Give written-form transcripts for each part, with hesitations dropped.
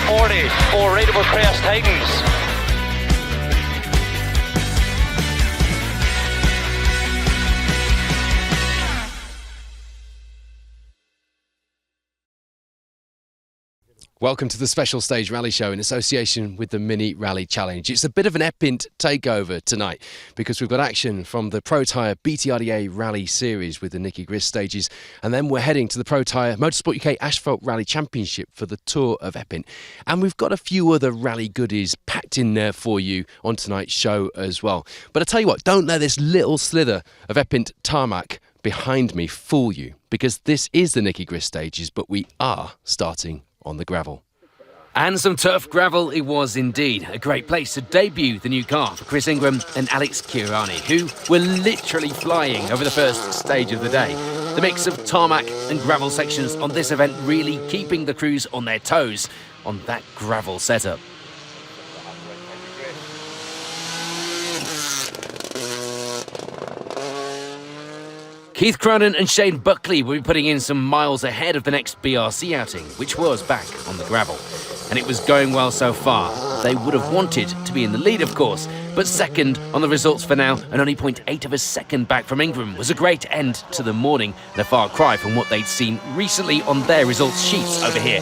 40 for Raidable Crest Titans. Welcome to the Special Stage Rally Show in association with the Mini Rally Challenge. It's a bit of an Epynt takeover tonight because we've got action from the Pro Tyre BTRDA Rally Series with the Nicky Grist stages, and then we're heading to the Pro Tyre Motorsport UK Asphalt Rally Championship for the Tour of Epynt. And we've got a few other rally goodies packed in there for you on tonight's show as well. But I tell you what, don't let this little slither of Epynt tarmac behind me fool you, because this is the Nicky Grist stages, but we are starting on the gravel. And some tough gravel it was indeed. A great place to debut the new car for Chris Ingram and Alex Kirani, who were literally flying over the first stage of the day. The mix of tarmac and gravel sections on this event really keeping the crews on their toes on that gravel setup. Keith Cronin and Shane Buckley will be putting in some miles ahead of the next BRC outing, which was back on the gravel. And it was going well so far. They would have wanted to be in the lead, of course, but second on the results for now, and only 0.8 of a second back from Ingram, was a great end to the morning and a far cry from what they'd seen recently on their results sheets over here.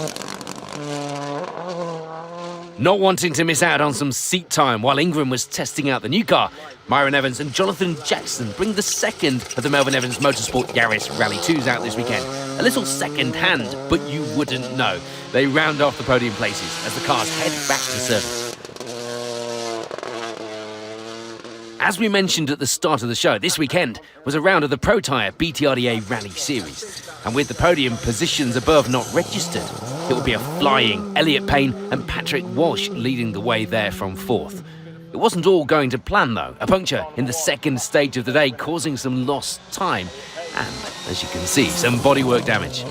Not wanting to miss out on some seat time while Ingram was testing out the new car, Myron Evans and Jonathan Jackson bring the second of the Melvin Evans Motorsport Yaris Rally 2s out this weekend. A little second hand, but you wouldn't know. They round off the podium places as the cars head back to service. As we mentioned at the start of the show, this weekend was a round of the Pro Tyre BTRDA Rally Series. And with the podium positions above not registered, it will be a flying Elliot Payne and Patrick Walsh leading the way there from fourth. It wasn't all going to plan though. A puncture in the second stage of the day causing some lost time and, as you can see, some bodywork damage.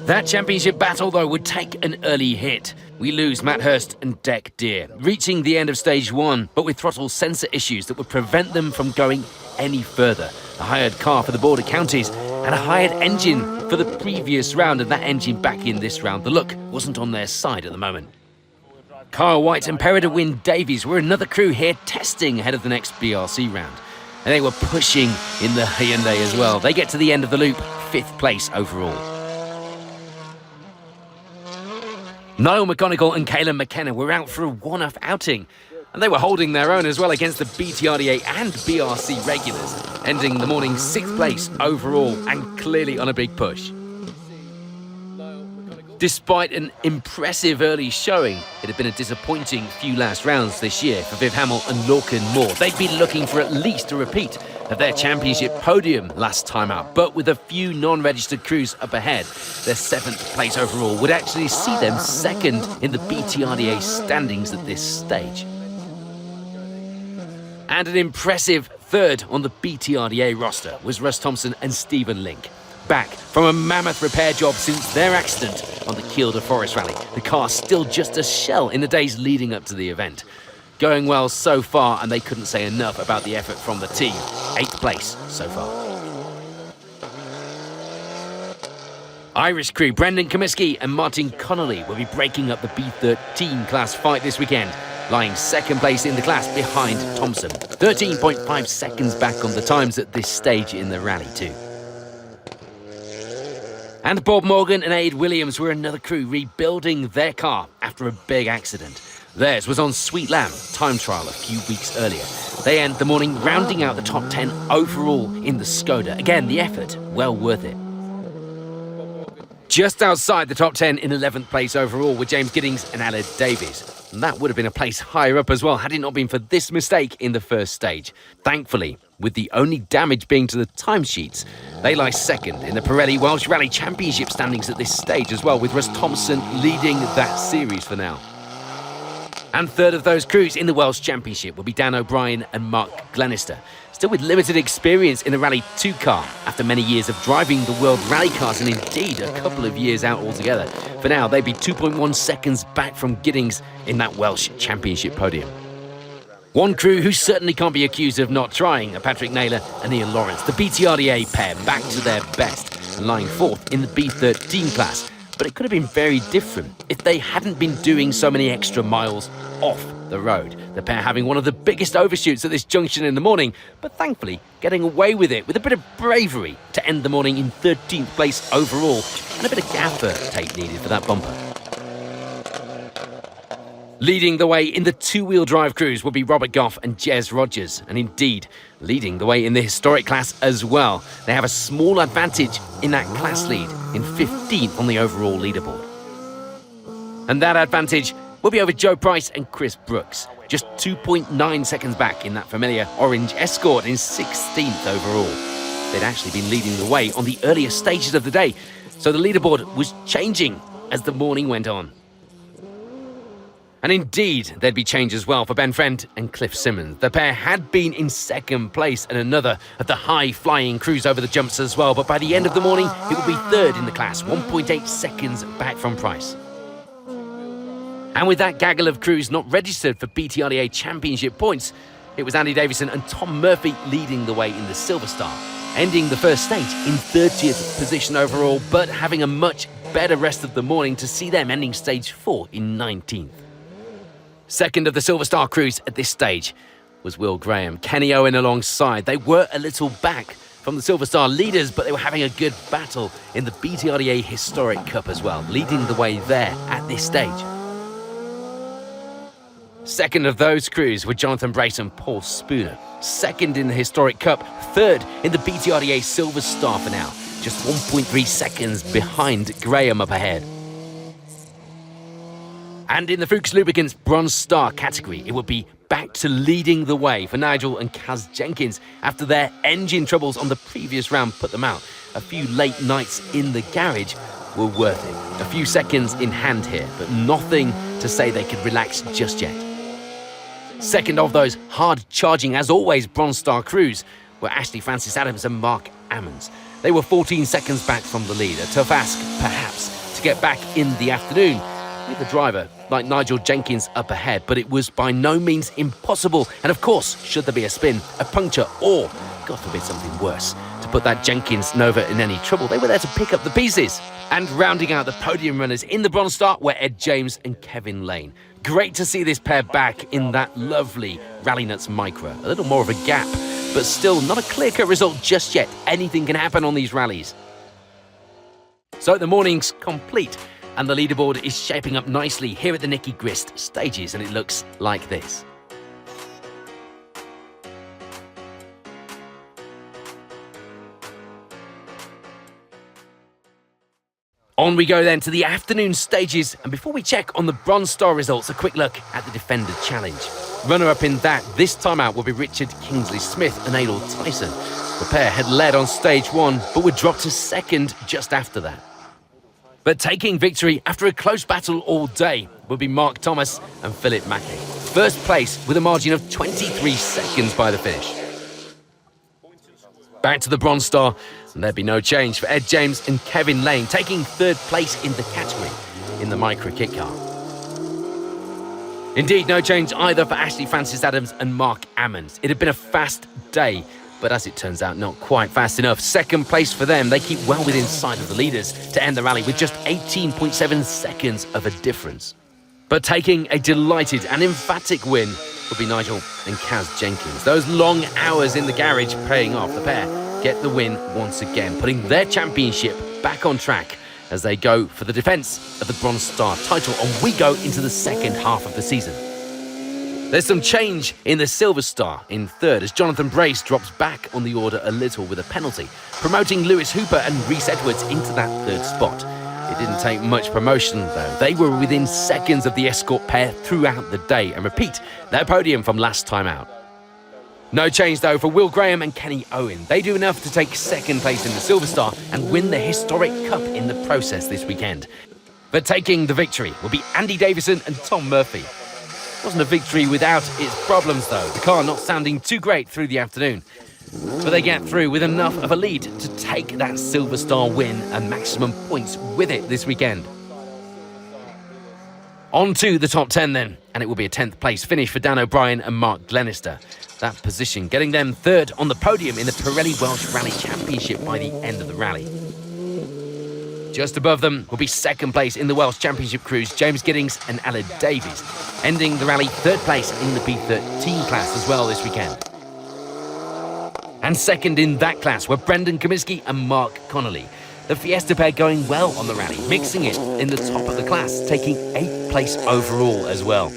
That championship battle though would take an early hit. We lose Matt Hurst and Deck Deer, reaching the end of stage one, but with throttle sensor issues that would prevent them from going any further. A hired car for the border counties and a hired engine for the previous round, and that engine back in this round. The luck wasn't on their side at the moment. Kyle White and Pereira Wynne Davies were another crew here testing ahead of the next BRC round. And they were pushing in the Hyundai as well. They get to the end of the loop, 5th place overall. Niall McGonigal and Caelan McKenna were out for a one-off outing, and they were holding their own as well against the BTRDA and BRC regulars, ending the morning 6th place overall and clearly on a big push. Despite an impressive early showing, it had been a disappointing few last rounds this year for Viv Hamill and Lorcan Moore. They'd been looking for at least a repeat of their championship podium last time out, but with a few non-registered crews up ahead, their 7th place overall would actually see them second in the BTRDA standings at this stage. And an impressive third on the BTRDA roster was Russ Thompson and Stephen Link. Back from a mammoth repair job since their accident on the Kielder Forest Rally. The car still just a shell in the days leading up to the event. Going well so far, and they couldn't say enough about the effort from the team. 8th place so far. Irish crew Brendan Comiskey and Martin Connolly will be breaking up the B13 class fight this weekend, lying 2nd place in the class behind Thompson. 13.5 seconds back on the times at this stage in the rally too. And Bob Morgan and Aid Williams were another crew rebuilding their car after a big accident. Theirs was on Sweet Lamb time trial a few weeks earlier. They end the morning rounding out the top 10 overall in the Skoda. Again, the effort, well worth it. Just outside the top 10 in 11th place overall were James Giddings and Aled Davies. And that would have been a place higher up as well had it not been for this mistake in the first stage. Thankfully, with the only damage being to the timesheets, they lie 2nd in the Pirelli Welsh Rally Championship standings at this stage as well, with Russ Thompson leading that series for now. And third of those crews in the Welsh Championship will be Dan O'Brien and Mark Glenister, still with limited experience in the Rally 2 car after many years of driving the World Rally cars and indeed a couple of years out altogether. For now, they'd be 2.1 seconds back from Giddings in that Welsh Championship podium. One crew who certainly can't be accused of not trying are Patrick Naylor and Ian Lawrence, the BTRDA pair back to their best and lying 4th in the B13 class. but it could have been very different if they hadn't been doing so many extra miles off the road. The pair having one of the biggest overshoots at this junction in the morning, but thankfully getting away with it with a bit of bravery to end the morning in 13th place overall, and a bit of gaffer tape needed for that bumper. Leading the way in the two-wheel drive crews will be Robert Goff and Jez Rogers, and indeed leading the way in the historic class as well. They have a small advantage in that class lead, in 15th on the overall leaderboard. And that advantage will be over Joe Price and Chris Brooks, just 2.9 seconds back in that familiar orange Escort in 16th overall. They'd actually been leading the way on the earlier stages of the day, so the leaderboard was changing as the morning went on. And indeed, there'd be change as well for Ben Friend and Cliff Simmons. The pair had been in second place in another of the high-flying crews over the jumps as well, but by the end of the morning, it would be third in the class, 1.8 seconds back from Price. And with that gaggle of crews not registered for BTRDA Championship points, it was Andy Davison and Tom Murphy leading the way in the Silver Star, ending the first stage in 30th position overall, but having a much better rest of the morning to see them ending stage 4 in 19th. Second of the Silver Star crews at this stage was Will Graham, Kenny Owen alongside. They were a little back from the Silver Star leaders, but they were having a good battle in the BTRDA Historic Cup as well, leading the way there at this stage. Second of those crews were Jonathan Brace and Paul Spooner. Second in the Historic Cup, third in the BTRDA Silver Star for now, just 1.3 seconds behind Graham up ahead. And in the Fuchs Lubricants Bronze Star category, it would be back to leading the way for Nigel and Kaz Jenkins after their engine troubles on the previous round put them out. A few late nights in the garage were worth it. A few seconds in hand here, but nothing to say they could relax just yet. Second of those hard-charging, as always, Bronze Star crews were Ashley Francis Adams and Mark Ammons. They were 14 seconds back from the lead. A tough ask, perhaps, to get back in the afternoon with the driver like Nigel Jenkins up ahead, but it was by no means impossible. And of course, should there be a spin, a puncture, or, God forbid, something worse, to put that Jenkins Nova in any trouble, they were there to pick up the pieces. And rounding out the podium runners in the Bronze Star were Ed James and Kevin Lane. Great to see this pair back in that lovely Rally Nuts Micra. A little more of a gap, but still not a clear-cut result just yet. Anything can happen on these rallies. So the morning's complete, and the leaderboard is shaping up nicely here at the Nicky Grist stages, and it looks like this. On we go then to the afternoon stages, and before we check on the Bronze Star results, a quick look at the Defender Challenge. Runner-up in that this time out will be Richard Kingsley Smith and Adel Tyson. The pair had led on stage 1, but were dropped to second just after that. But taking victory after a close battle all day will be Mark Thomas and Philip Mackey. First place with a margin of 23 seconds by the finish. Back to the Bronze Star, and there'd be no change for Ed James and Kevin Lane, taking third place in the category in the Micra kit car. Indeed, no change either for Ashley Francis Adams and Mark Ammons. It had been a fast day, but as it turns out, not quite fast enough. Second place for them. They keep well within sight of the leaders to end the rally with just 18.7 seconds of a difference. But taking a delighted and emphatic win would be Nigel and Kaz Jenkins. Those long hours in the garage paying off. The pair get the win once again, putting their championship back on track as they go for the defence of the Bronze Star title, and we go into the second half of the season. There's some change in the Silver Star in third as Jonathan Brace drops back on the order a little with a penalty, promoting Lewis Hooper and Rhys Edwards into that third spot. It didn't take much promotion though. They were within seconds of the Escort pair throughout the day and repeat their podium from last time out. No change though for Will Graham and Kenny Owen. They do enough to take second place in the Silver Star and win the historic cup in the process this weekend. But taking the victory will be Andy Davison and Tom Murphy. Wasn't a victory without its problems though, the car not sounding too great through the afternoon. But they get through with enough of a lead to take that Silver Star win and maximum points with it this weekend. On to the top 10 then, and it will be a 10th place finish for Dan O'Brien and Mark Glenister. That position getting them third on the podium in the Pirelli Welsh Rally Championship by the end of the rally. Just above them will be second place in the Welsh Championship crews, James Giddings and Alan Davies, ending the rally third place in the B13 class as well this weekend. And second in that class were Brendan Comiskey and Mark Connolly. The Fiesta pair going well on the rally, mixing it in the top of the class, taking 8th place overall as well.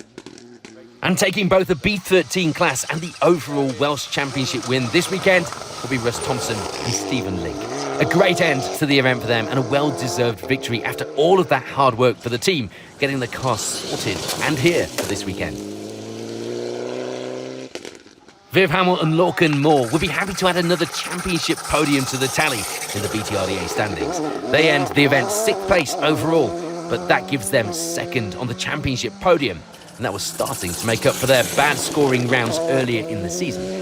And taking both the B13 class and the overall Welsh Championship win this weekend will be Russ Thompson and Stephen Link. A great end to the event for them and a well-deserved victory after all of that hard work for the team, getting the car sorted and here for this weekend. Viv Hamill and Lorcan Moore will be happy to add another championship podium to the tally in the BTRDA standings. They end the event 6th place overall, but that gives them second on the championship podium, and that was starting to make up for their bad scoring rounds earlier in the season.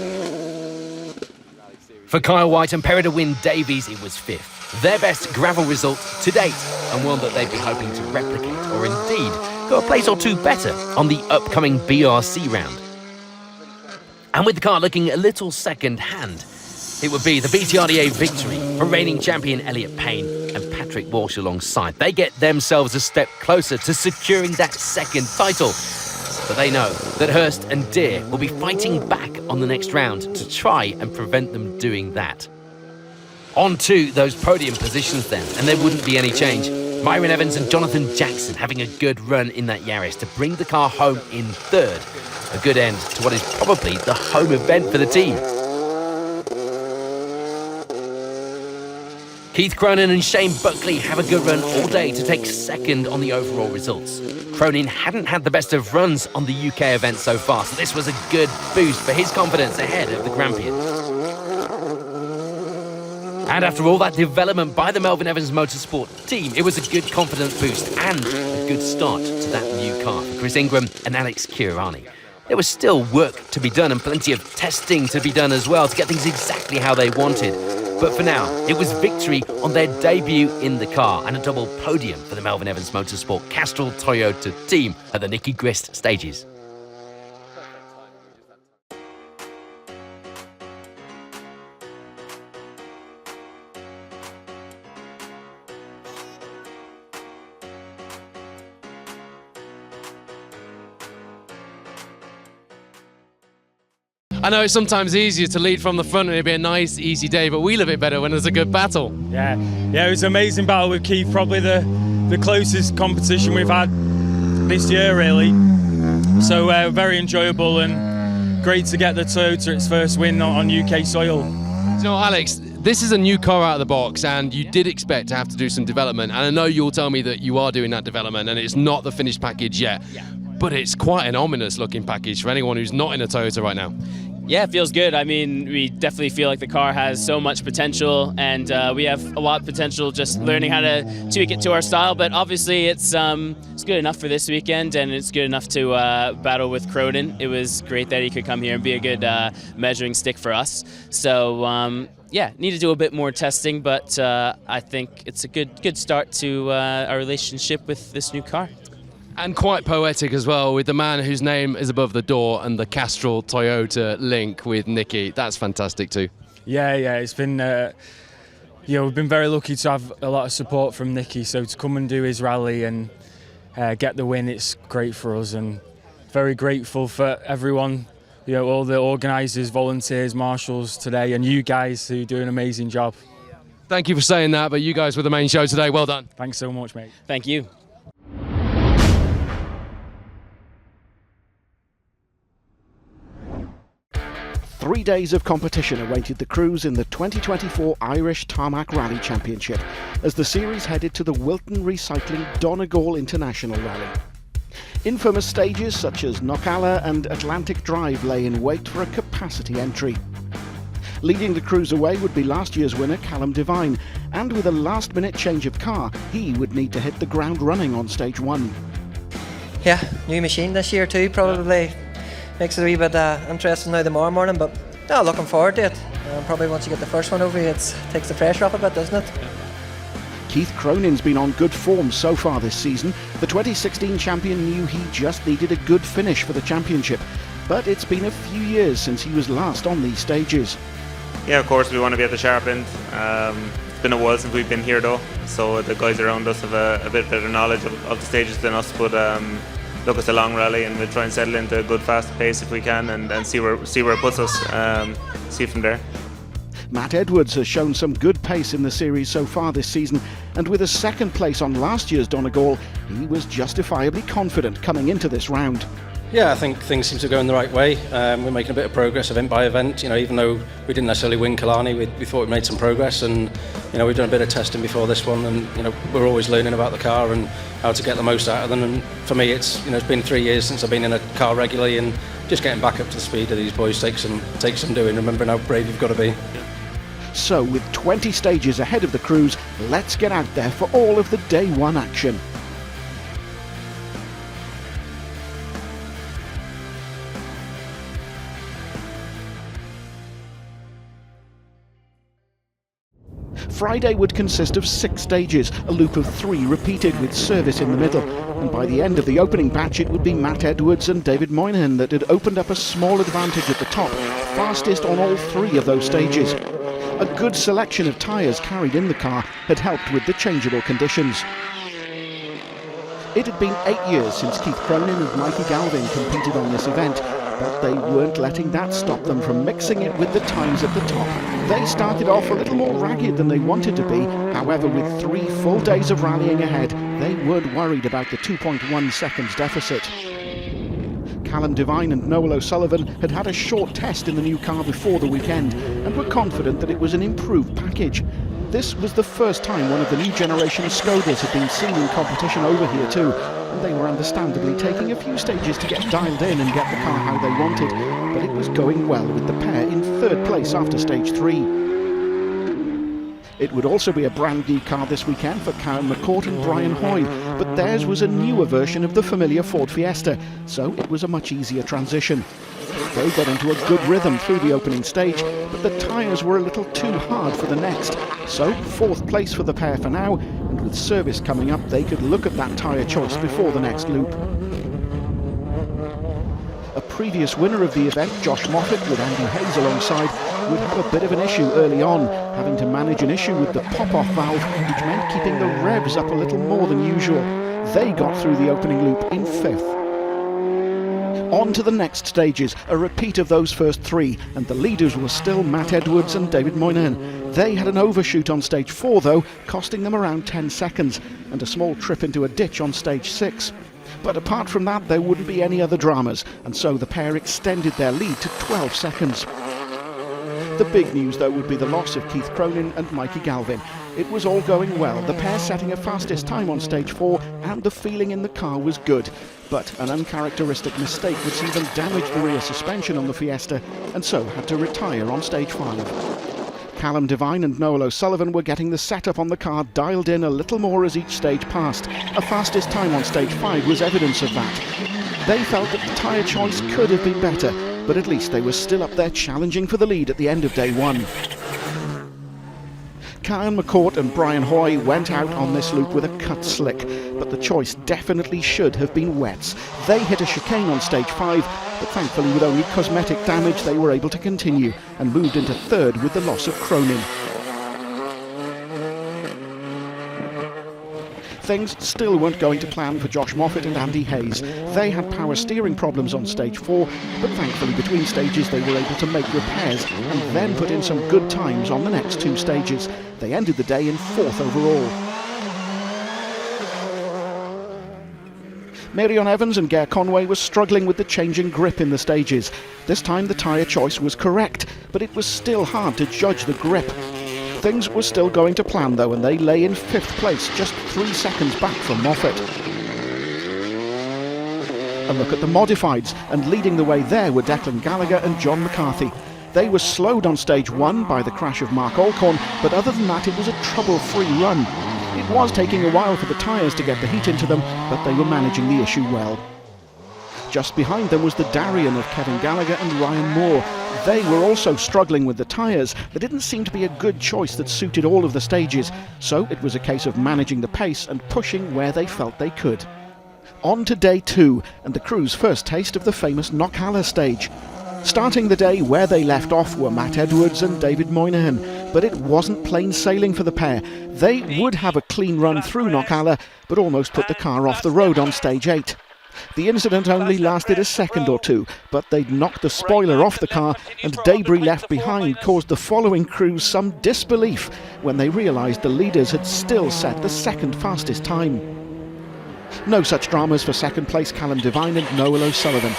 For Kyle White and Pereira Wynne Davies, it was 5th. Their best gravel result to date, and one that they'd be hoping to replicate, or indeed go a place or two better on the upcoming BRC round. And with the car looking a little second-hand, it would be the BTRDA victory for reigning champion Elliot Payne and Patrick Walsh alongside. They get themselves a step closer to securing that second title. But they know that Hurst and Deere will be fighting back on the next round to try and prevent them doing that. On to those podium positions then, and there wouldn't be any change. Myron Evans and Jonathan Jackson having a good run in that Yaris to bring the car home in third. A good end to what is probably the home event for the team. Keith Cronin and Shane Buckley have a good run all day to take second on the overall results. Cronin hadn't had the best of runs on the UK event so far, so this was a good boost for his confidence ahead of the Grampian. And after all that development by the Melvin Evans Motorsport team, it was a good confidence boost and a good start to that new car for Chris Ingram and Alex Kirani. There was still work to be done and plenty of testing to be done as well to get things exactly how they wanted. But for now, it was victory on their debut in the car and a double podium for the Melvin Evans Motorsport Castrol Toyota team at the Nicky Grist stages. I know it's sometimes easier to lead from the front and it'd be a nice, easy day, but we love it better when there's a good battle. Yeah, it was an amazing battle with Keith, probably the closest competition we've had this year, really. So very enjoyable and great to get the Toyota its first win on UK soil. You know, Alex, this is a new car out of the box and you did expect to have to do some development, and I know you'll tell me that you are doing that development and it's not the finished package yet, but it's quite an ominous looking package for anyone who's not in a Toyota right now. Yeah, it feels good. I mean, we definitely feel like the car has so much potential, and we have a lot of potential just learning how to tweak it to our style. But obviously, it's good enough for this weekend, and it's good enough to battle with Cronin. It was great that he could come here and be a good measuring stick for us. So yeah, need to do a bit more testing, but I think it's a good start to our relationship with this new car. And quite poetic as well, with the man whose name is above the door and the Castrol Toyota link with Nicky. That's fantastic too. Yeah, it's been, we've been very lucky to have a lot of support from Nicky, so to come and do his rally and get the win, it's great for us, and very grateful for everyone, all the organisers, volunteers, marshals today, and you guys who do an amazing job. Thank you for saying that, but you guys were the main show today. Well done. Thanks so much, mate. Thank you. Three days of competition awaited the crews in the 2024 Irish Tarmac Rally Championship as the series headed to the Wilton Recycling Donegal International Rally. Infamous stages such as Knockalla and Atlantic Drive lay in wait for a capacity entry. Leading the crews away would be last year's winner Callum Devine, and with a last-minute change of car, he would need to hit the ground running on stage one. Yeah, new machine this year too, probably. Makes it a wee bit interesting now tomorrow morning, but looking forward to it. Probably once you get the first one over, it takes the pressure off a bit, doesn't it? Keith Cronin's been on good form so far this season. The 2016 champion knew he just needed a good finish for the championship, but it's been a few years since he was last on these stages. Yeah, of course we want to be at the sharp end. been a while since we've been here though, so the guys around us have a bit better knowledge of the stages than us, but look, it's a long rally and we'll try and settle into a good fast pace if we can and see where it puts us, see from there. Matt Edwards has shown some good pace in the series so far this season, and with a second place on last year's Donegal, he was justifiably confident coming into this round. Yeah, I think things seem to go in the right way. We're making a bit of progress event by event. Even though we didn't necessarily win Killarney, we thought we made some progress, and we've done a bit of testing before this one, and we're always learning about the car and how to get the most out of them. And for me, it's been 3 years since I've been in a car regularly, and just getting back up to the speed of these boys takes some doing. Remembering how brave you've got to be. So, with 20 stages ahead of the crews, let's get out there for all of the day one action. Friday would consist of 6 stages, a loop of 3 repeated with service in the middle, and by the end of the opening batch it would be Matt Edwards and David Moynihan that had opened up a small advantage at the top, fastest on all 3 of those stages. A good selection of tyres carried in the car had helped with the changeable conditions. It had been 8 years since Keith Cronin and Mikey Galvin competed on this event, but they weren't letting that stop them from mixing it with the times at the top. They started off a little more ragged than they wanted to be. However, with 3 full days of rallying ahead, they weren't worried about the 2.1 seconds deficit. Callum Devine and Noel O'Sullivan had had a short test in the new car before the weekend and were confident that it was an improved package. This was the first time one of the new generation Skodas had been seen in competition over here too, and they were understandably taking a few stages to get dialed in and get the car how they wanted, but it was going well with the pair in 3rd place after stage 3. It would also be a brand new car this weekend for Karen McCourt and Brian Hoy, but theirs was a newer version of the familiar Ford Fiesta, so it was a much easier transition. They got into a good rhythm through the opening stage, but the tyres were a little too hard for the next. So 4th place for the pair for now, and with service coming up they could look at that tyre choice before the next loop. A previous winner of the event, Josh Moffat, with Andy Hayes alongside, would have a bit of an issue early on, having to manage an issue with the pop-off valve, which meant keeping the revs up a little more than usual. They got through the opening loop in 5th. On to the next stages, a repeat of those first 3, and the leaders were still Matt Edwards and David Moynihan. They had an overshoot on stage 4 though, costing them around 10 seconds, and a small trip into a ditch on stage 6. But apart from that, there wouldn't be any other dramas, and so the pair extended their lead to 12 seconds. The big news though would be the loss of Keith Cronin and Mikey Galvin. It was all going well, the pair setting a fastest time on stage 4, and the feeling in the car was good. But an uncharacteristic mistake would see them damage the rear suspension on the Fiesta, and so had to retire on stage 5. Callum Devine and Noel O'Sullivan were getting the setup on the car dialed in a little more as each stage passed. A fastest time on stage 5 was evidence of that. They felt that the tyre choice could have been better, but at least they were still up there challenging for the lead at the end of day 1. Karen McCourt and Brian Hoy went out on this loop with a cut slick, but the choice definitely should have been wets. They hit a chicane on stage 5, but thankfully with only cosmetic damage they were able to continue and moved into 3rd with the loss of Cronin. Things still weren't going to plan for Josh Moffat and Andy Hayes. They had power steering problems on stage 4, but thankfully between stages they were able to make repairs and then put in some good times on the next 2 stages. They ended the day in 4th overall. Marion Evans and Gare Conway were struggling with the changing grip in the stages. This time the tyre choice was correct, but it was still hard to judge the grip. Things were still going to plan though, and they lay in 5th place, just 3 seconds back from Moffat. A look at the modifieds, and leading the way there were Declan Gallagher and John McCarthy. They were slowed on stage 1 by the crash of Mark Alcorn, but other than that it was a trouble-free run. It was taking a while for the tyres to get the heat into them, but they were managing the issue well. Just behind them was the Darien of Kevin Gallagher and Ryan Moore. They were also struggling with the tyres. There didn't seem to be a good choice that suited all of the stages, so it was a case of managing the pace and pushing where they felt they could. On to day 2, and the crew's first taste of the famous Knockalla stage. Starting the day where they left off were Matt Edwards and David Moynihan. but it wasn't plain sailing for the pair. They would have a clean run through Knockalla, but almost put the car off the road on stage 8. The incident only lasted a second or two, but they'd knocked the spoiler off the car, and debris left behind caused the following crews some disbelief when they realised the leaders had still set the second fastest time. No such dramas for second place Callum Devine and Noel O'Sullivan.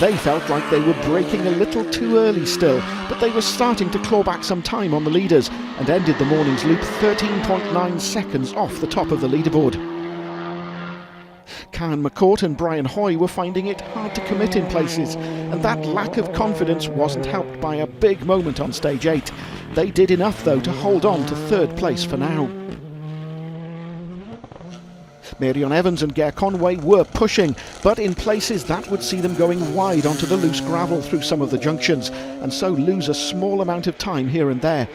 They felt like they were braking a little too early still, but they were starting to claw back some time on the leaders and ended the morning's loop 13.9 seconds off the top of the leaderboard. Karen McCourt and Brian Hoy were finding it hard to commit in places, and that lack of confidence wasn't helped by a big moment on stage 8. They did enough though to hold on to third place for now. Marion Evans and Ger Conway were pushing, but in places that would see them going wide onto the loose gravel through some of the junctions, and so lose a small amount of time here and there.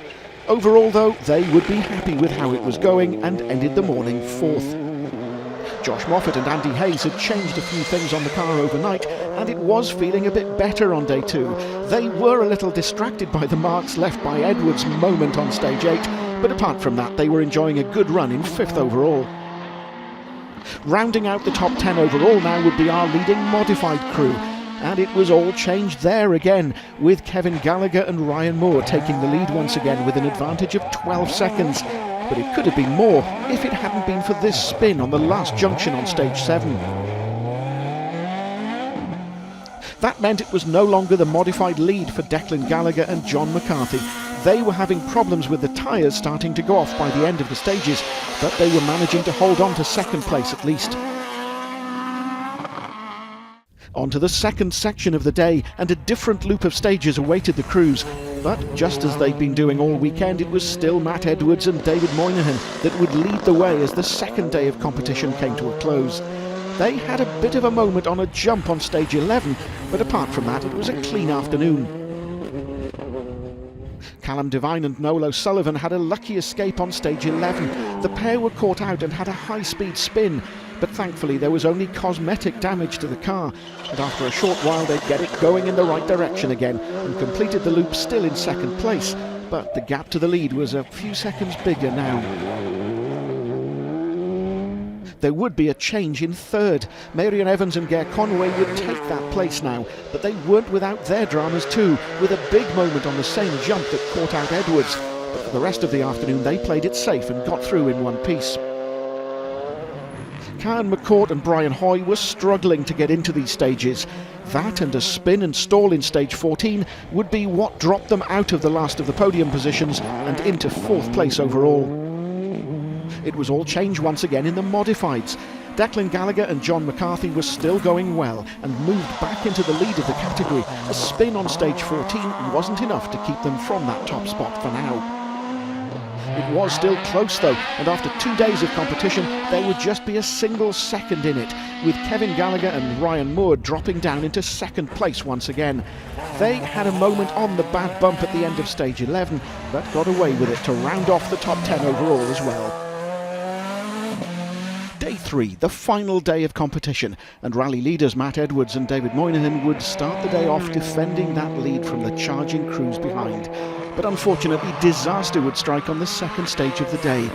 Overall though, they would be happy with how it was going and ended the morning 4th. Josh Moffat and Andy Hayes had changed a few things on the car overnight, and it was feeling a bit better on day 2. They were a little distracted by the marks left by Edwards' moment on stage 8, but apart from that they were enjoying a good run in 5th overall. Rounding out the top 10 overall now would be our leading modified crew, and it was all changed there again, with Kevin Gallagher and Ryan Moore taking the lead once again with an advantage of 12 seconds. But it could have been more if it hadn't been for this spin on the last junction on stage 7. That meant it was no longer the modified lead for Declan Gallagher and John McCarthy. They were having problems with the tyres starting to go off by the end of the stages, but they were managing to hold on to second place at least. On to the second section of the day, and a different loop of stages awaited the crews. But just as they'd been doing all weekend, it was still Matt Edwards and David Moynihan that would lead the way as the second day of competition came to a close. They had a bit of a moment on a jump on stage 11, but apart from that it was a clean afternoon. Callum Devine and Noel O'Sullivan had a lucky escape on stage 11. The pair were caught out and had a high-speed spin, but thankfully there was only cosmetic damage to the car, and after a short while they'd get it going in the right direction again and completed the loop still in second place, but the gap to the lead was a few seconds bigger now. There would be a change in third. Marion Evans and Ger Conway would take that place now, but they weren't without their dramas too, with a big moment on the same jump that caught out Edwards. But for the rest of the afternoon they played it safe and got through in one piece. Karen McCourt and Brian Hoy were struggling to get into these stages. That and a spin and stall in stage 14 would be what dropped them out of the last of the podium positions and into 4th place overall. It was all changed once again in the modifieds. Declan Gallagher and John McCarthy were still going well and moved back into the lead of the category. A spin on stage 14 wasn't enough to keep them from that top spot for now. It was still close though, and after 2 days of competition there would just be a single second in it, with Kevin Gallagher and Ryan Moore dropping down into second place once again. They had a moment on the bad bump at the end of stage 11, but got away with it to round off the top 10 overall as well. Day 3, the final day of competition, and rally leaders Matt Edwards and David Moynihan would start the day off defending that lead from the charging crews behind. But unfortunately, disaster would strike on the second stage of the day.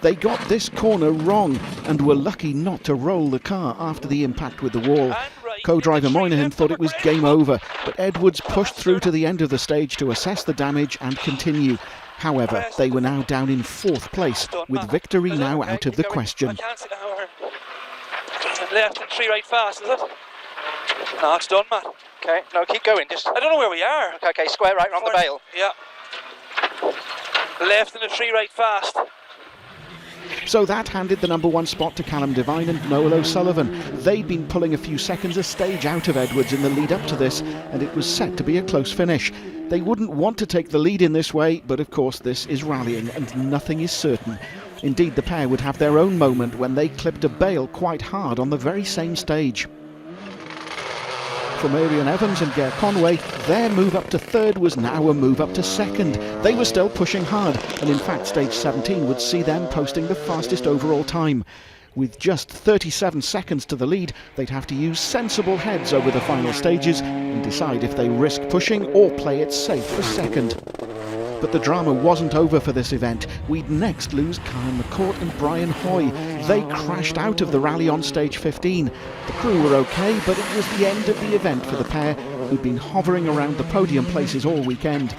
They got this corner wrong and were lucky not to roll the car after the impact with the wall. Co-driver Moynihan thought it was game over, but Edwards pushed through to the end of the stage to assess the damage and continue. However, they were now down in 4th place, with victory now out of the question. Left and 3 right fast, is it? No, it's done, Matt. Okay, no, keep going. Just I don't know where we are. okay, square right round the bail. Yeah. Left and a 3 right fast. So that handed the number 1 spot to Callum Devine and Noel O'Sullivan. They'd been pulling a few seconds a stage out of Edwards in the lead up to this, and it was set to be a close finish. They wouldn't want to take the lead in this way, but of course this is rallying and nothing is certain. Indeed, the pair would have their own moment when they clipped a bail quite hard on the very same stage. For Marion Evans and Ger Conway, their move up to 3rd was now a move up to 2nd. They were still pushing hard, and in fact stage 17 would see them posting the fastest overall time. With just 37 seconds to the lead, they'd have to use sensible heads over the final stages and decide if they risk pushing or play it safe for 2nd. But the drama wasn't over for this event. We'd next lose Karen McCourt and Brian Hoy. They crashed out of the rally on stage 15. The crew were okay, but it was the end of the event for the pair who'd been hovering around the podium places all weekend.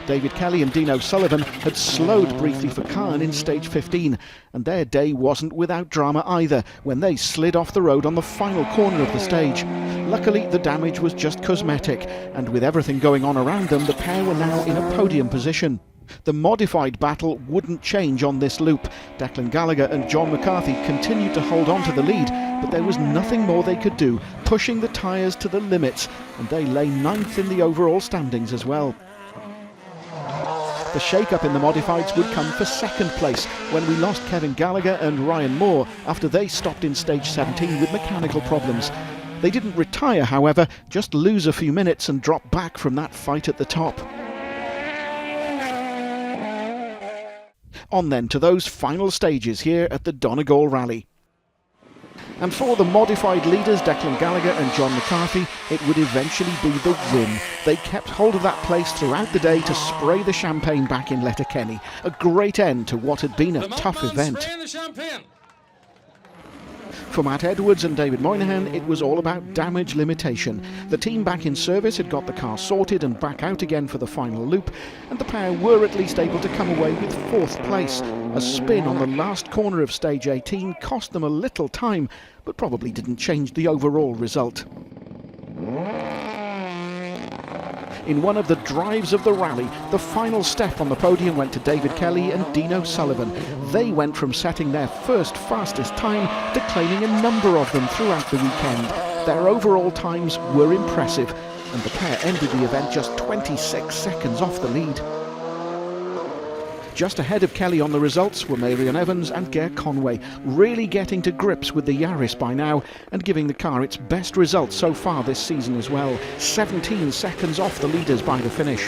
David Kelly and Dean O'Sullivan had slowed briefly for Khan in stage 15, and their day wasn't without drama either when they slid off the road on the final corner of the stage. Luckily, the damage was just cosmetic, and with everything going on around them, the pair were now in a podium position. The modified battle wouldn't change on this loop. Declan Gallagher and John McCarthy continued to hold on to the lead, but there was nothing more they could do, pushing the tyres to the limits, and they lay 9th in the overall standings as well. The shake-up in the modifieds would come for second place when we lost Kevin Gallagher and Ryan Moore after they stopped in stage 17 with mechanical problems. They didn't retire, however, just lose a few minutes and drop back from that fight at the top. On then to those final stages here at the Donegal Rally. And for the modified leaders, Declan Gallagher and John McCarthy, it would eventually be the win. They kept hold of that place throughout the day to spray the champagne back in Letterkenny. A great end to what had been a tough event. For Matt Edwards and David Moynihan, it was all about damage limitation. The team back in service had got the car sorted and back out again for the final loop, and the pair were at least able to come away with 4th place. A spin on the last corner of stage 18 cost them a little time, but probably didn't change the overall result. In one of the drives of the rally, the final step on the podium went to David Kelly and Dean O'Sullivan. They went from setting their first fastest time to claiming a number of them throughout the weekend. Their overall times were impressive, and the pair ended the event just 26 seconds off the lead. Just ahead of Kelly on the results were Marion Evans and Ger Conway, really getting to grips with the Yaris by now and giving the car its best result so far this season as well. 17 seconds off the leaders by the finish.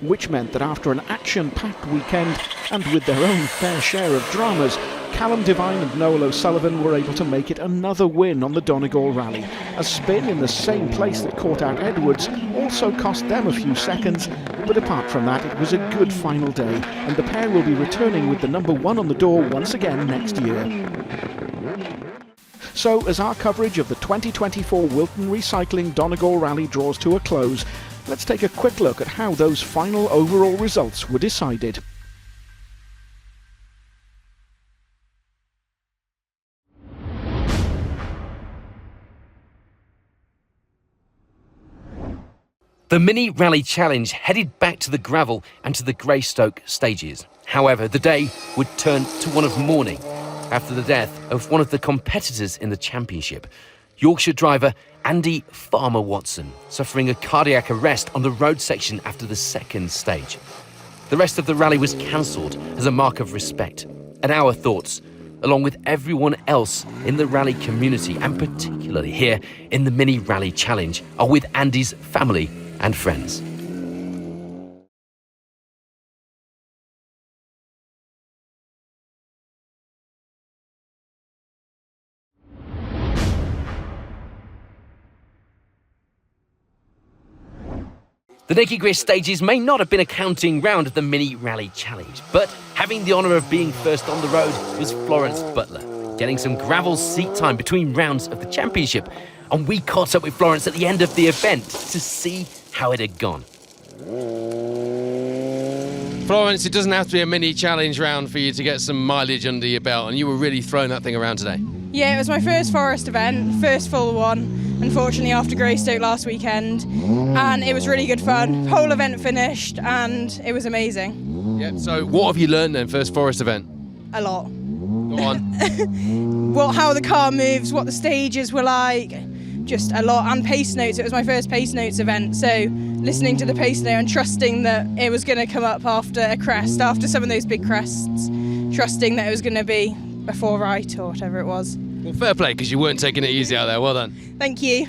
Which meant that after an action-packed weekend and with their own fair share of dramas, Callum Devine and Noel O'Sullivan were able to make it another win on the Donegal Rally. A spin in the same place that caught out Edwards also cost them a few seconds, but apart from that it was a good final day, and the pair will be returning with the number 1 on the door once again next year. So as our coverage of the 2024 Wilton Recycling Donegal Rally draws to a close, let's take a quick look at how those final overall results were decided. The Mini Rally Challenge headed back to the gravel and to the Greystoke stages. However, the day would turn to one of mourning after the death of one of the competitors in the championship, Yorkshire driver Andy Farmer Watson, suffering a cardiac arrest on the road section after the second stage. The rest of the rally was cancelled as a mark of respect, and our thoughts, along with everyone else in the rally community, and particularly here in the Mini Rally Challenge, are with Andy's family and friends. The Nicky Grist stages may not have been a counting round of the Mini Rally Challenge, but having the honour of being first on the road was Florence Butler, getting some gravel seat time between rounds of the championship, and we caught up with Florence at the end of the event to see how it had gone. Florence, it doesn't have to be a mini challenge round for you to get some mileage under your belt, and you were really throwing that thing around today. Yeah, it was my first forest event, first full one, unfortunately after Greystoke last weekend, and it was really good fun. Whole event finished and it was amazing. Yeah, so what have you learned then, first forest event? A lot. Go on. How the car moves, what the stages were like, just a lot, and pace notes. It was my first pace notes event, so listening to the pace note and trusting that it was going to come up after a crest, after some of those big crests, trusting that it was going to be before right or whatever it was. Well, fair play, because you weren't taking it easy out there. Well done. Thank you.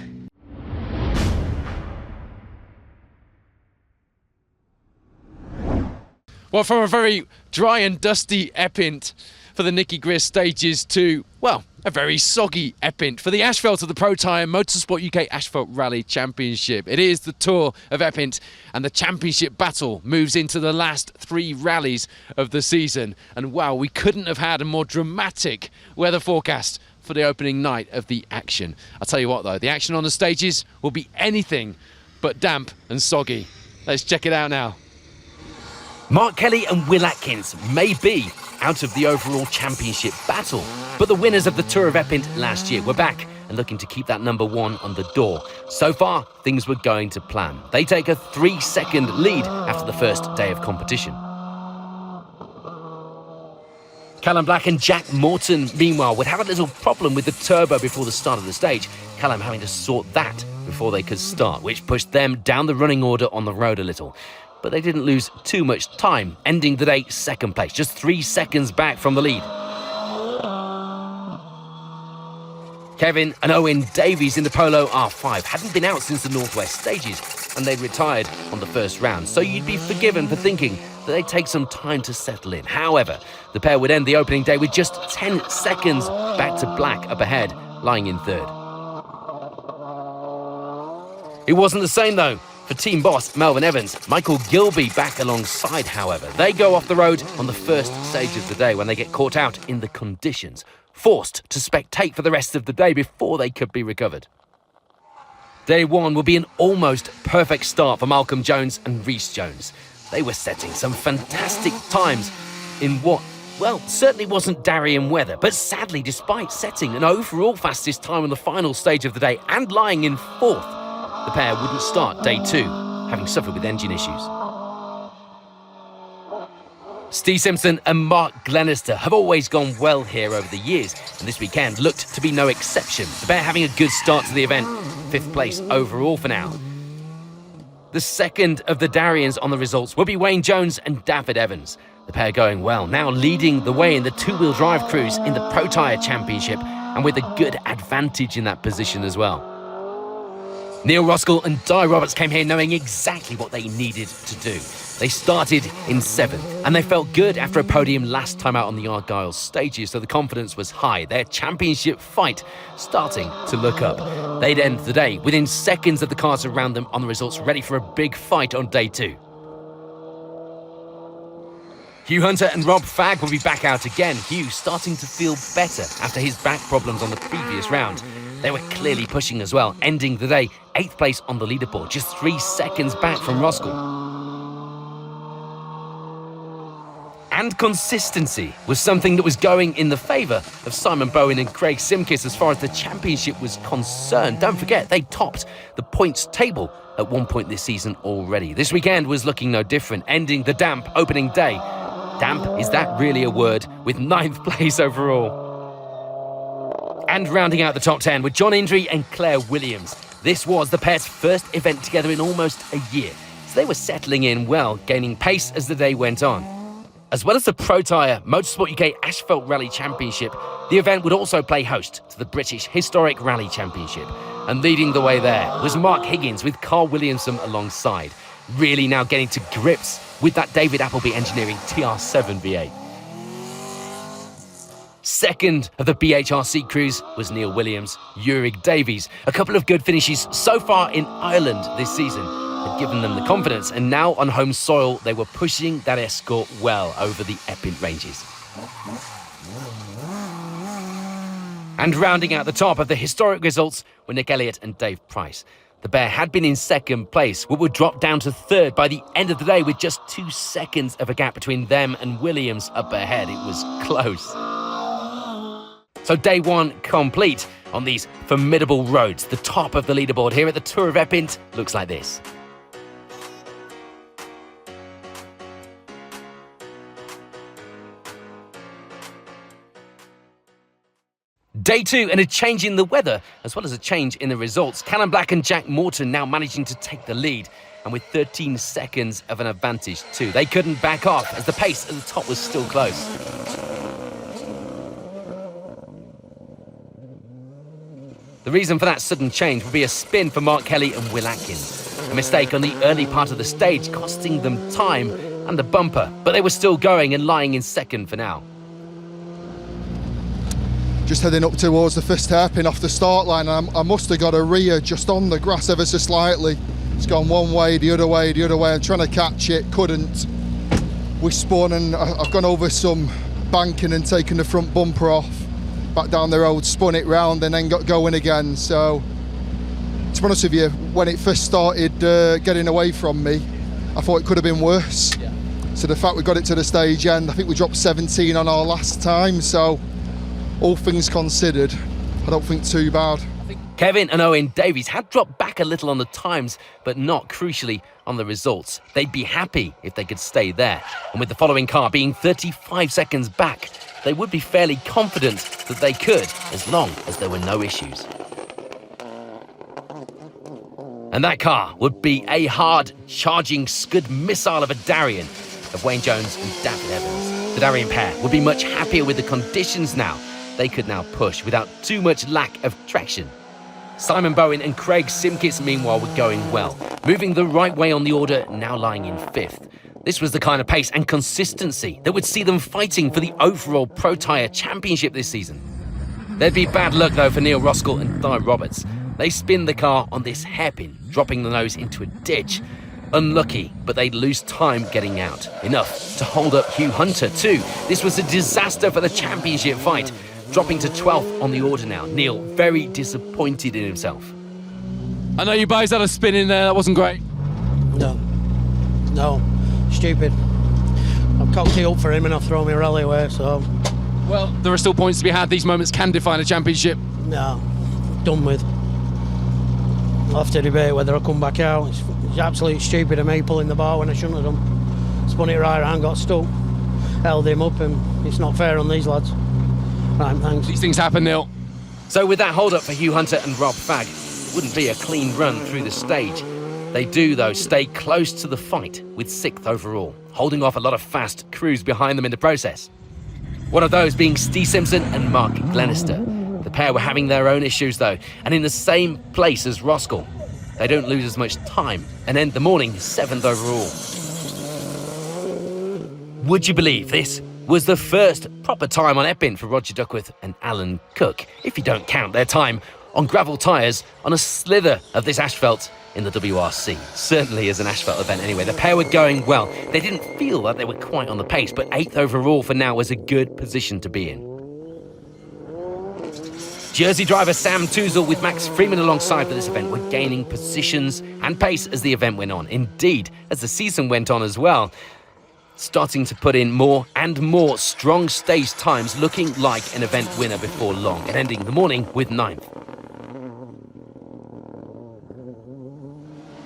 Well, from a very dry and dusty Epynt, for the Nicky Grist stages to, well, a very soggy Epynt for the asphalt of the Pro Tyre Motorsport UK Asphalt Rally Championship. It is the Tour of Epynt, and the championship battle moves into the last 3 rallies of the season. And wow, we couldn't have had a more dramatic weather forecast for the opening night of the action. I'll tell you what though, the action on the stages will be anything but damp and soggy. Let's check it out now. Mark Kelly and Will Atkins may be out of the overall championship battle, but the winners of the Tour of Epynt last year were back and looking to keep that number 1 on the door. So far, things were going to plan. They take a 3-second lead after the first day of competition. Callum Black and Jack Morton, meanwhile, would have a little problem with the turbo before the start of the stage, Callum having to sort that before they could start, which pushed them down the running order on the road a little. But they didn't lose too much time, ending the day 2nd place, just 3 seconds back from the lead. Kevin and Owen Davies in the Polo R5 hadn't been out since the Northwest stages, and they'd retired on the first round, so you'd be forgiven for thinking that they'd take some time to settle in. However, the pair would end the opening day with just 10 seconds back to Black up ahead, lying in 3rd. It wasn't the same though for team boss Melvin Evans. Michael Gilby back alongside, however. They go off the road on the first stage of the day when they get caught out in the conditions, forced to spectate for the rest of the day before they could be recovered. Day 1 will be an almost perfect start for Malcolm Jones and Rhys Jones. They were setting some fantastic times in what, well, certainly wasn't Darien weather, but sadly, despite setting an overall fastest time on the final stage of the day and lying in 4th, the pair wouldn't start day 2, having suffered with engine issues. Steve Simpson and Mark Glenister have always gone well here over the years, and this weekend looked to be no exception. The pair having a good start to the event, 5th place overall for now. The second of the Dariens on the results will be Wayne Jones and David Evans. The pair going well, now leading the way in the 2-wheel drive crews in the Pro Tyre Championship, and with a good advantage in that position as well. Neil Roskell and Di Roberts came here knowing exactly what they needed to do. They started in 7th, and they felt good after a podium last time out on the Argyle stages, so the confidence was high. Their championship fight starting to look up. They'd end the day within seconds of the cars around them on the results, ready for a big fight on day 2. Hugh Hunter and Rob Fagg will be back out again. Hugh starting to feel better after his back problems on the previous round. They were clearly pushing as well, ending the day 8th place on the leaderboard, just 3 seconds back from Roskell. And consistency was something that was going in the favour of Simon Bowen and Craig Simkis as far as the championship was concerned. Don't forget, they topped the points table at one point this season already. This weekend was looking no different, ending the damp opening day. Damp, is that really a word? With 9th place overall. And rounding out the top 10 with John Indry and Claire Williams. This was the pair's first event together in almost a year, so they were settling in well, gaining pace as the day went on. As well as the Pro Tyre Motorsport UK Asphalt Rally Championship, the event would also play host to the British Historic Rally Championship. And leading the way there was Mark Higgins with Carl Williamson alongside, really now getting to grips with that David Appleby Engineering TR7 V8. Second of the BHRC crews was Neil Williams, Eurig Davies. A couple of good finishes so far in Ireland this season had given them the confidence, and now on home soil they were pushing that Escort well over the Epynt ranges. And rounding out the top of the historic results were Nick Elliott and Dave Price. The pair had been in 2nd place, but would drop down to 3rd by the end of the day with just 2 seconds of a gap between them and Williams up ahead. It was close. So day 1 complete on these formidable roads. The top of the leaderboard here at the Tour of Epynt looks like this. Day 2 and a change in the weather, as well as a change in the results. Callum Black and Jack Morton now managing to take the lead, and with 13 seconds of an advantage too. They couldn't back off as the pace at the top was still close. The reason for that sudden change would be a spin for Mark Kelly and Will Atkins. A mistake on the early part of the stage costing them time and a bumper, but they were still going and lying in 2nd for now. just heading up towards the first hairpin off the start line, and I must have got a rear just on the grass ever so slightly. It's gone one way, the other way, the other way. I'm trying to catch it, couldn't. We spun, and I've gone over some banking and taken the front bumper off, back down the road, spun it round, and then got going again. So, to be honest with you, when it first started getting away from me, I thought it could have been worse. Yeah. So the fact we got it to the stage end, I think we dropped 17 on our last time. So, all things considered, I don't think too bad. Kevin and Owen Davies had dropped back a little on the times, but not crucially on the results. They'd be happy if they could stay there. And with the following car being 35 seconds back, they would be fairly confident that they could, as long as there were no issues. And that car would be a hard, charging Scud missile of a Darien of Wayne Jones and David Evans. The Darien pair would be much happier with the conditions now. They could now push without too much lack of traction. Simon Bowen and Craig Simkis, meanwhile, were going well, moving the right way on the order, now lying in 5th. This was the kind of pace and consistency that would see them fighting for the overall Pro Tyre Championship this season. There'd be bad luck, though, for Neil Roskell and Di Roberts. They spin the car on this hairpin, dropping the nose into a ditch. Unlucky, but they'd lose time getting out. Enough to hold up Hugh Hunter, too. This was a disaster for the championship fight. Dropping to 12th on the order now. Neil very disappointed in himself. I know you boys had a spin in there, that wasn't great. No, stupid. I've cocked it up for him and I've thrown my rally away, so... Well, there are still points to be had. These moments can define a championship. No, done with. I'll have to debate whether I'll come back out. It's absolutely stupid of me pulling the bar when I shouldn't have done. Spun it right around, got stuck, held him up, and it's not fair on these lads. Right, thanks. These things happen, Neil. So with that hold-up for Hugh Hunter and Rob Fagg, it wouldn't be a clean run through the stage. They do, though, stay close to the fight with 6th overall, holding off a lot of fast crews behind them in the process. One of those being Steve Simpson and Mark Glenister. The pair were having their own issues, though, and in the same place as Roskell. They don't lose as much time and end the morning 7th overall. Would you believe this was the first proper time on Epynt for Roger Duckworth and Alan Cook, if you don't count their time on gravel tyres on a slither of this asphalt in the WRC. Certainly as an asphalt event anyway. The pair were going well. They didn't feel that they were quite on the pace, but 8th overall for now was a good position to be in. Jersey driver Sam Touzle with Max Freeman alongside for this event were gaining positions and pace as the event went on. Indeed, as the season went on as well, starting to put in more and more strong stage times, looking like an event winner before long, and ending the morning with 9th.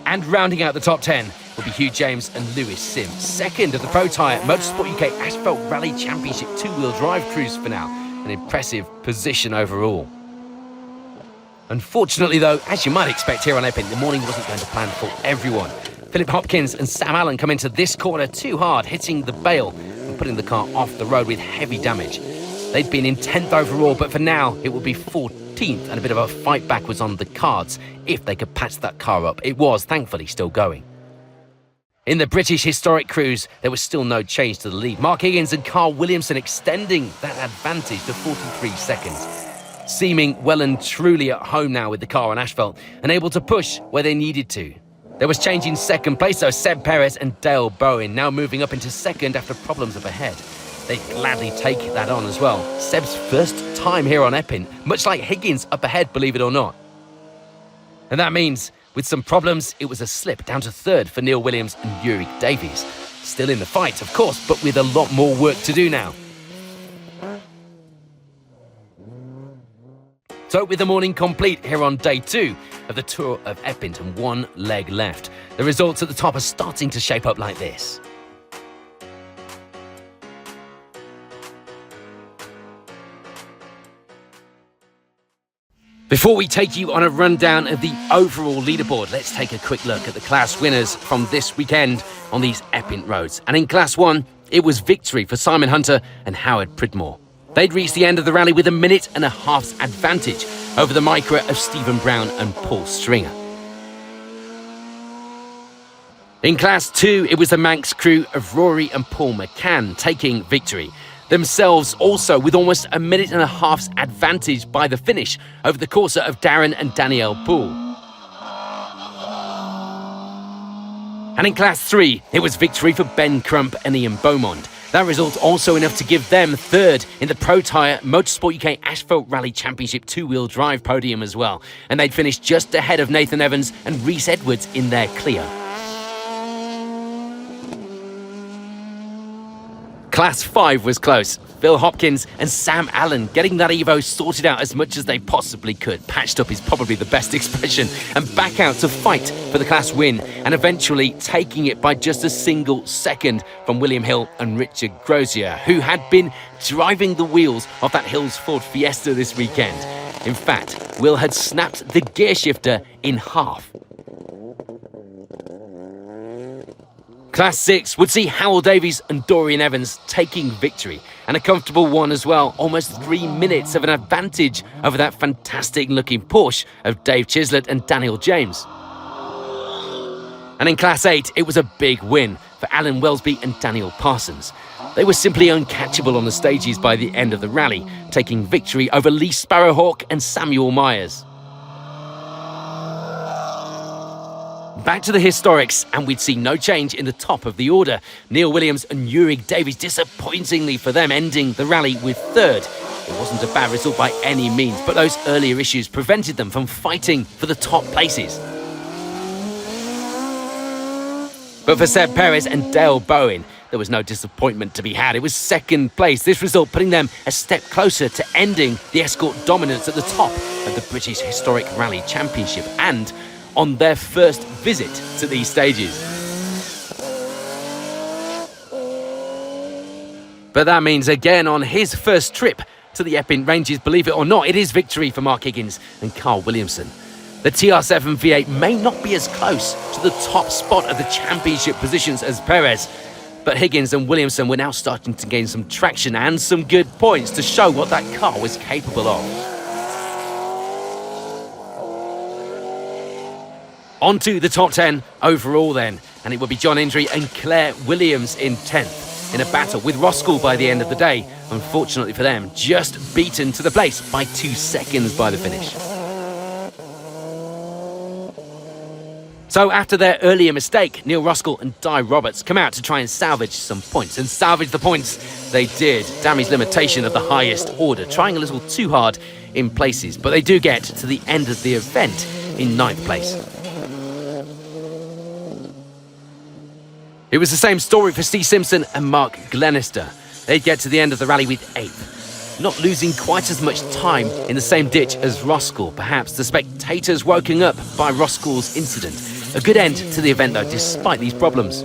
And rounding out the top 10 will be Hugh James and Lewis Sim, 2nd of the Pro Tyre Motorsport UK Asphalt Rally Championship 2-wheel drive cruise for now. An impressive position overall. Unfortunately, though, as you might expect here on Epynt, the morning wasn't going to plan for everyone. Philip Hopkins and Sam Allen come into this corner too hard, hitting the bail and putting the car off the road with heavy damage. They'd been in 10th overall, but for now it would be 14th, and a bit of a fight back was on the cards if they could patch that car up. It was, thankfully, still going. In the British Historic Cruise, there was still no change to the lead. Mark Higgins and Carl Williamson extending that advantage to 43 seconds. Seeming well and truly at home now with the car on asphalt and able to push where they needed to. There was change in 2nd place, though. Seb Perez and Dale Bowen now moving up into 2nd after problems up ahead. They gladly take that on as well. Seb's first time here on Epynt, much like Higgins up ahead, believe it or not. And that means, with some problems, it was a slip down to 3rd for Neil Williams and Ulrich Davies. Still in the fight, of course, but with a lot more work to do now. So with the morning complete here on day 2 of the Tour of Epynt and one leg left, the results at the top are starting to shape up like this. Before we take you on a rundown of the overall leaderboard, let's take a quick look at the class winners from this weekend on these Epynt roads. And in Class 1, it was victory for Simon Hunter and Howard Pridmore. They'd reached the end of the rally with a 1.5 minute advantage over the Micra of Stephen Brown and Paul Stringer. In Class 2, it was the Manx crew of Rory and Paul McCann taking victory. themselves also with almost a minute and a half's advantage by the finish over the Corsa of Darren and Danielle Poole. And in Class 3, it was victory for Ben Crump and Ian Beaumont. That result also enough to give them third in the Pro Tyre Motorsport UK Asphalt Rally Championship two-wheel drive podium as well. And they'd finished just ahead of Nathan Evans and Rhys Edwards in their Clio. Class 5 was close. Phil Hopkins and Sam Allen getting that Evo sorted out as much as they possibly could. Patched up is probably the best expression. And back out to fight for the class win and eventually taking it by just a single second from William Hill and Richard Grozier, who had been driving the wheels of that Hills Ford Fiesta this weekend. In fact, Will had snapped the gear shifter in half. Class 6 would see Howell Davies and Dorian Evans taking victory, and a comfortable one as well, almost 3 minutes of an advantage over that fantastic looking Porsche of Dave Chislett and Daniel James. And in Class 8, it was a big win for Alan Welsby and Daniel Parsons. They were simply uncatchable on the stages by the end of the rally, taking victory over Lee Sparrowhawk and Samuel Myers. Back to the historics, and we'd see no change in the top of the order. Neil Williams and Eurig Davies, disappointingly for them, ending the rally with third. It wasn't a bad result by any means, but those earlier issues prevented them from fighting for the top places. But for Seb Perez and Dale Bowen, there was no disappointment to be had. It was second place, this result putting them a step closer to ending the Escort dominance at the top of the British Historic Rally Championship, and on their first visit to these stages. But that means again on his first trip to the Epynt Ranges, believe it or not, it is victory for Mark Higgins and Carl Williamson. The TR7 V8 may not be as close to the top spot of the championship positions as Perez, but Higgins and Williamson were now starting to gain some traction and some good points to show what that car was capable of. On to the top 10 overall then, and it will be John Indry and Claire Williams in 10th, in a battle with Roskell by the end of the day. Unfortunately for them, just beaten to the place by 2 seconds by the finish. So after their earlier mistake, Neil Roskell and Di Roberts come out to try and salvage some points, and salvage the points they did. Damage limitation of the highest order, trying a little too hard in places, but they do get to the end of the event in 9th place. It was the same story for Steve Simpson and Mark Glenister. They'd get to the end of the rally with 8th, not losing quite as much time in the same ditch as Roskell. Perhaps the spectators woken up by Roskell's incident. A good end to the event though, despite these problems.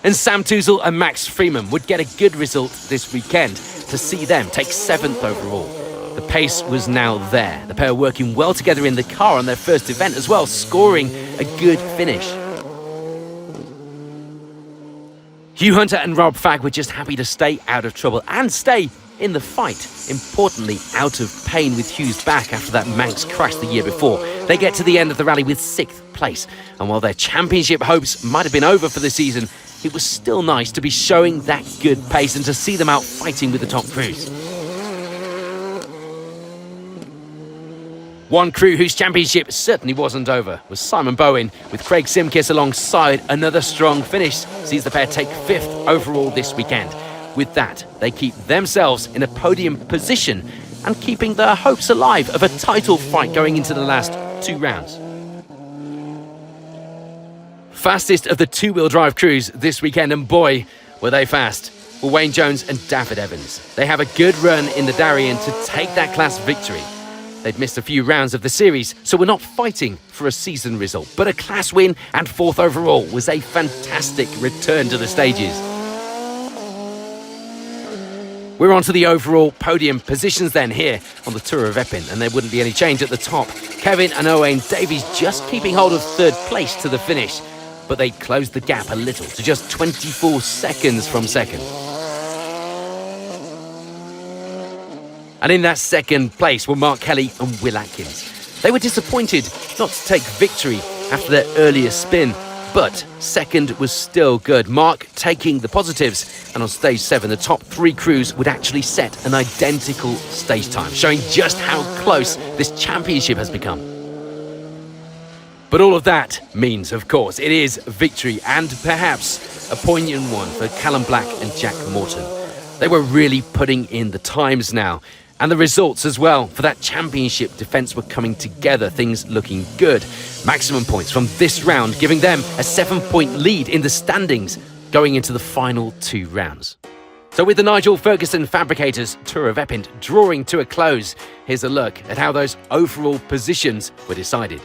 And Sam Touzle and Max Freeman would get a good result this weekend to see them take 7th overall. The pace was now there. The pair working well together in the car on their first event as well, scoring a good finish. Hugh Hunter and Rob Fagg were just happy to stay out of trouble and stay in the fight. Importantly, out of pain with Hugh's back after that Manx crash the year before. They get to the end of the rally with 6th place. And while their championship hopes might have been over for the season, it was still nice to be showing that good pace and to see them out fighting with the top crews. One crew whose championship certainly wasn't over was Simon Bowen, with Craig Simkiss alongside. Another strong finish sees the pair take 5th overall this weekend. With that, they keep themselves in a podium position and keeping their hopes alive of a title fight going into the last 2 rounds. Fastest of the two-wheel drive crews this weekend, and boy, were they fast, were Wayne Jones and David Evans. They have a good run in the Darien to take that class victory. They'd missed a few rounds of the series, so we're not fighting for a season result. But a class win and 4th overall was a fantastic return to the stages. We're on to the overall podium positions then here on the Tour of Epynt, and there wouldn't be any change at the top. Kevin and Owain Davies just keeping hold of 3rd place to the finish, but they closed the gap a little to just 24 seconds from 2nd. And in that 2nd place were Mark Kelly and Will Atkins. They were disappointed not to take victory after their earlier spin, But second was still good. Mark taking the positives. And on stage 7, the top 3 crews would actually set an identical stage time, showing just how close this championship has become. But all of that means, of course, it is victory, and perhaps a poignant one for Callum Black and Jack Morton. They were really putting in the times now. And the results as well for that championship defence were coming together, things looking good. Maximum points from this round, giving them a 7-point lead in the standings going into the final 2 rounds. So with the Nigel Ferguson Fabricators Tour of Epynt drawing to a close, here's a look at how those overall positions were decided.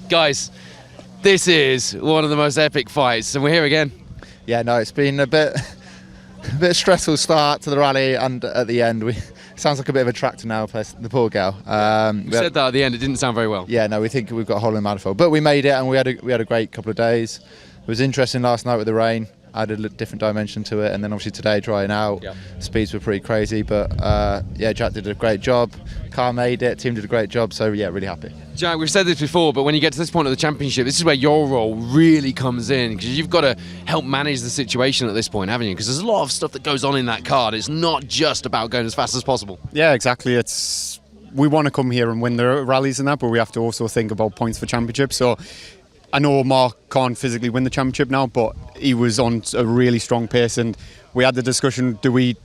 Guys, this is one of the most epic fights, and we're here again. Yeah, no, it's been a bit stressful start to the rally, and at the end, sounds like a bit of a tractor now, the poor girl. We said that at the end, it didn't sound very well. Yeah, no, we think we've got a hole in the manifold, but we made it, and we had a great couple of days. It was interesting last night with the rain. Added a different dimension to it, and then obviously today drying out, speeds were pretty crazy, but yeah, Jack did a great job, car made it, team did a great job, so yeah, really happy. Jack, we've said this before, but when you get to this point of the championship, this is where your role really comes in, because you've got to help manage the situation at this point, haven't you? Because there's a lot of stuff that goes on in that card. It's not just about going as fast as possible. Yeah, exactly. We want to come here and win the rallies and that, but we have to also think about points for championship. So I know Mark can't physically win the championship now, but he was on a really strong pace, and we had the discussion, do we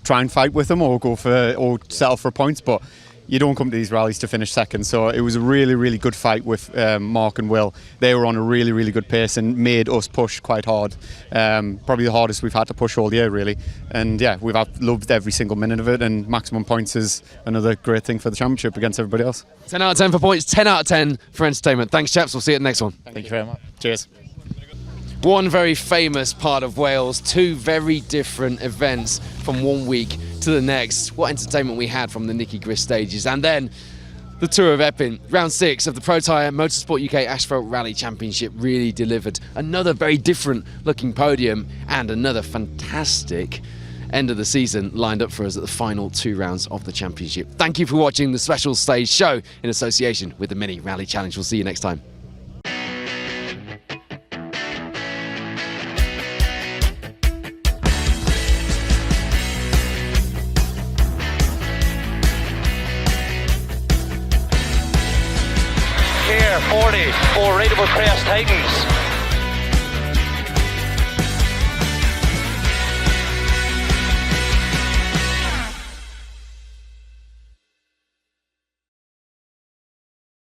try and fight with him or settle for points? But you don't come to these rallies to finish second, so it was a really, really good fight with Mark and Will. They were on a really, really good pace and made us push quite hard. Probably the hardest we've had to push all year, really. And yeah, we've loved every single minute of it, and maximum points is another great thing for the championship against everybody else. 10 out of 10 for points, 10 out of 10 for entertainment. Thanks, chaps. We'll see you at the next one. Thank you very much. Cheers. One very famous part of Wales, 2 very different events from one week to the next. What entertainment we had from the Nicky Grist stages. And then the Tour of Epynt, round 6 of the Pro Tyre Motorsport UK Asphalt Rally Championship really delivered another very different looking podium and another fantastic end of the season lined up for us at the final 2 rounds of the championship. Thank you for watching the special stage show in association with the Mini Rally Challenge. We'll see you next time. Here, 40 for Raidable Crest Titans.